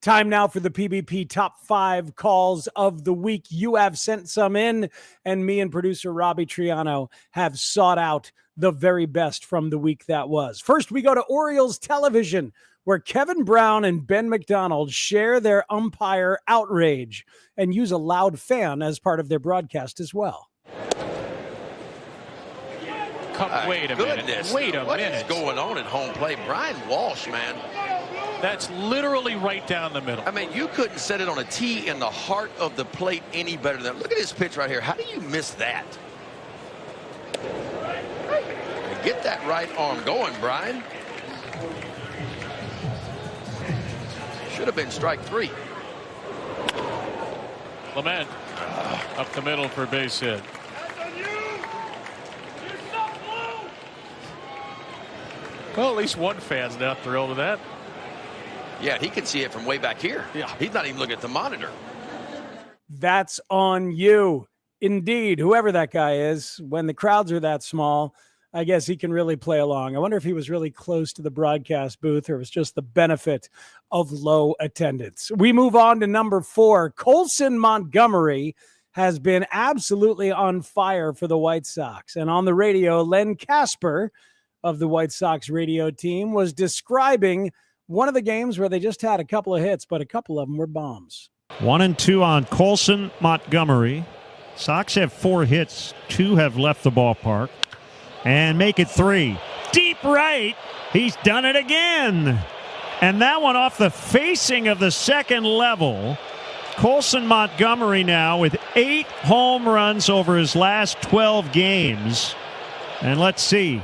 Time now for the PBP top 5 calls of the week. You have sent some in, and me and producer Robbie Triano have sought out the very best from the week that was. First, we go to Orioles television, where Kevin Brown and Ben McDonald share their umpire outrage and use a loud fan as part of their broadcast as well. Wait a minute. What is going on at home plate? Brian Walsh, man. That's literally right down the middle. I mean, you couldn't set it on a tee in the heart of the plate any better than that. Look at this pitch right here. How do you miss that? Get that right arm going, Brian. Should have been strike 3. Clement up the middle for a base hit. Well, at least one fan's now thrilled with that. Yeah, he can see it from way back here. Yeah, he's not even looking at the monitor. That's on you. Indeed, whoever that guy is, when the crowds are that small, I guess he can really play along. I wonder if he was really close to the broadcast booth or it was just the benefit of low attendance. We move on to number 4. Colson Montgomery has been absolutely on fire for the White Sox. And on the radio, Len Casper of the White Sox radio team was describing one of the games where they just had a couple of hits, but a couple of them were bombs. 1-2 on Colson Montgomery. Sox have 4 hits. 2 have left the ballpark. And make it 3. Deep right. He's done it again. And that one off the facing of the second level. Colson Montgomery now with 8 home runs over his last 12 games. And let's see.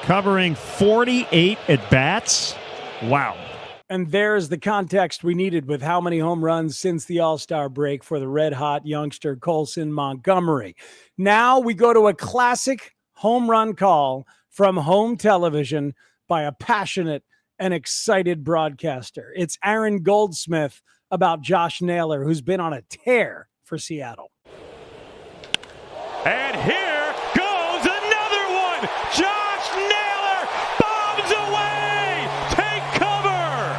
Covering 48 at-bats. Wow. And there's the context we needed with how many home runs since the All-Star break for the red-hot youngster Colson Montgomery. Now we go to a classic home run call from home television by a passionate and excited broadcaster. It's Aaron Goldsmith about Josh Naylor, who's been on a tear for Seattle. And here goes another one. Josh Naylor bombs away. Take cover.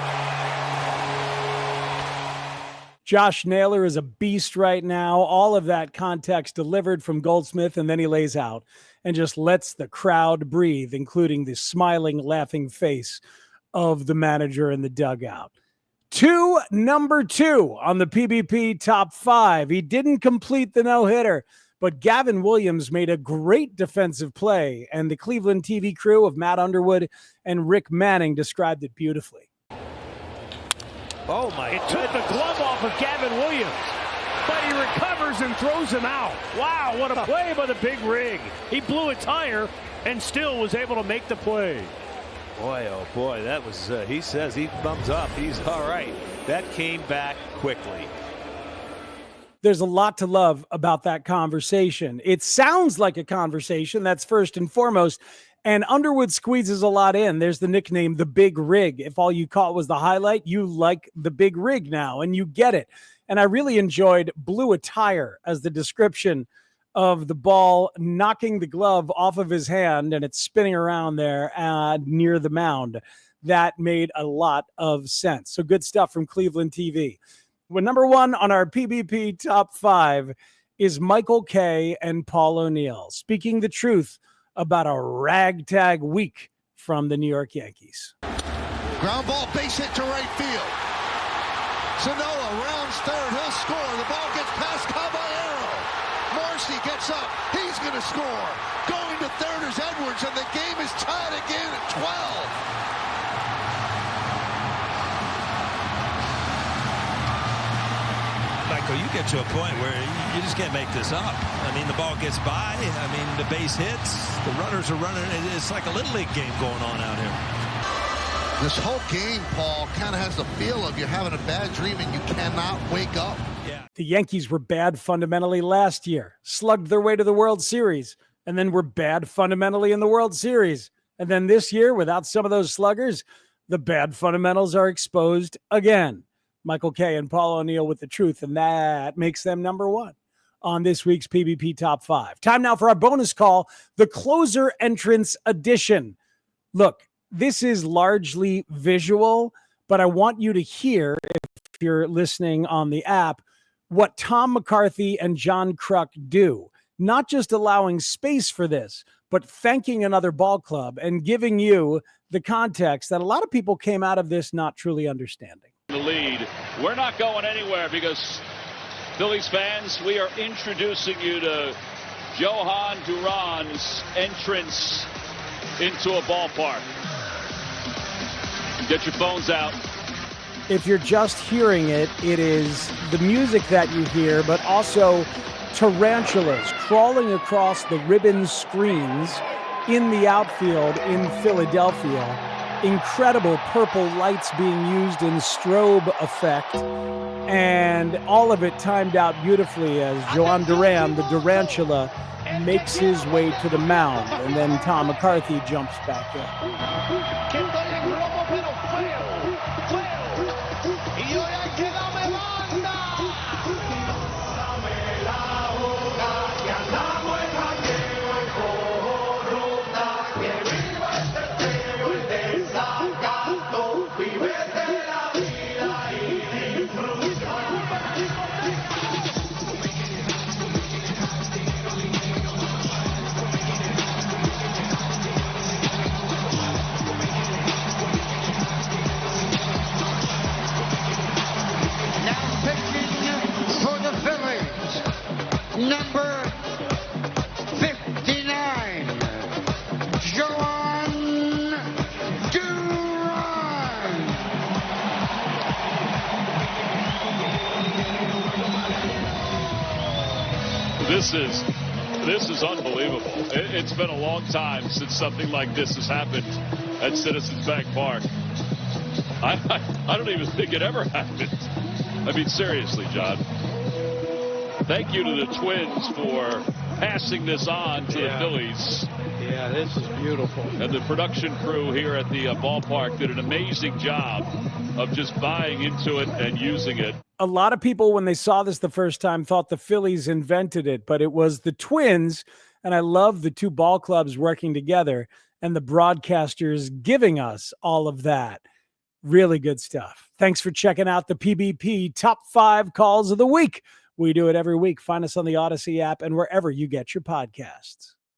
Josh Naylor is a beast right now. All of that context delivered from Goldsmith, and then he lays out and just lets the crowd breathe, including the smiling, laughing face of the manager in the dugout. To number 2 on the PBP top 5. He didn't complete the no-hitter, but Gavin Williams made a great defensive play, and the Cleveland TV crew of Matt Underwood and Rick Manning described it beautifully. Oh, my! It took the glove off of Gavin Williams, but he recovers and throws him out. Wow, what a play by the big rig. He blew a tire and still was able to make the play. Boy, oh boy, that was, he says he thumbs up. He's all right. That came back quickly. There's a lot to love about that conversation. It sounds like a conversation, that's first and foremost, and Underwood squeezes a lot in. There's the nickname, the big rig. If all you caught was the highlight, you like the big rig now, and you get it. And I really enjoyed blew a tire as the description of the ball knocking the glove off of his hand and it's spinning around there near the mound. That made a lot of sense. So good stuff from Cleveland TV. Well, number 1 on our PBP top 5 is Michael Kay and Paul O'Neill speaking the truth about a ragtag week from the New York Yankees. Ground ball, base hit to right field. Sanoa rounds third. He'll score. The ball gets past Caballero. Marcy gets up. He's going to score. Going to third is Edwards, and the game is tied again at 12. Michael, you get to a point where you just can't make this up. I mean, the ball gets by. I mean, the base hits. The runners are running. It's like a Little League game going on out here. This whole game, Paul, kind of has the feel of you're having a bad dream and you cannot wake up. Yeah. The Yankees were bad fundamentally last year, slugged their way to the World Series, and then were bad fundamentally in the World Series. And then this year, without some of those sluggers, the bad fundamentals are exposed again. Michael Kay and Paul O'Neill with the truth, and that makes them number 1 on this week's PBP Top 5. Time now for our bonus call, the Closer Entrance Edition. Look, this is largely visual, but I want you to hear, if you're listening on the app, what Tom McCarthy and John Kruk do. Not just allowing space for this, but thanking another ball club and giving you the context that a lot of people came out of this not truly understanding. The lead. We're not going anywhere because, Phillies fans, we are introducing you to Johan Duran's entrance into a ballpark. Get your phones out. If you're just hearing it, it is the music that you hear, but also tarantulas crawling across the ribbon screens in the outfield in Philadelphia. Incredible purple lights being used in strobe effect, and all of it timed out beautifully as Johan Duran, the Durantula, makes his way to the mound, and then Tom McCarthy jumps back in. Number 59, Johan Duran. This is unbelievable. It's been a long time since something like this has happened at Citizens Bank Park. I don't even think it ever happened. I mean, seriously, John. Thank you to the Twins for passing this on to the Phillies. Yeah, this is beautiful. And the production crew here at the ballpark did an amazing job of just buying into it and using it. A lot of people, when they saw this the first time, thought the Phillies invented it, but it was the Twins. And I love the two ball clubs working together and the broadcasters giving us all of that. Really good stuff. Thanks for checking out the PBP Top 5 Calls of the Week. We do it every week. Find us on the Odyssey app and wherever you get your podcasts.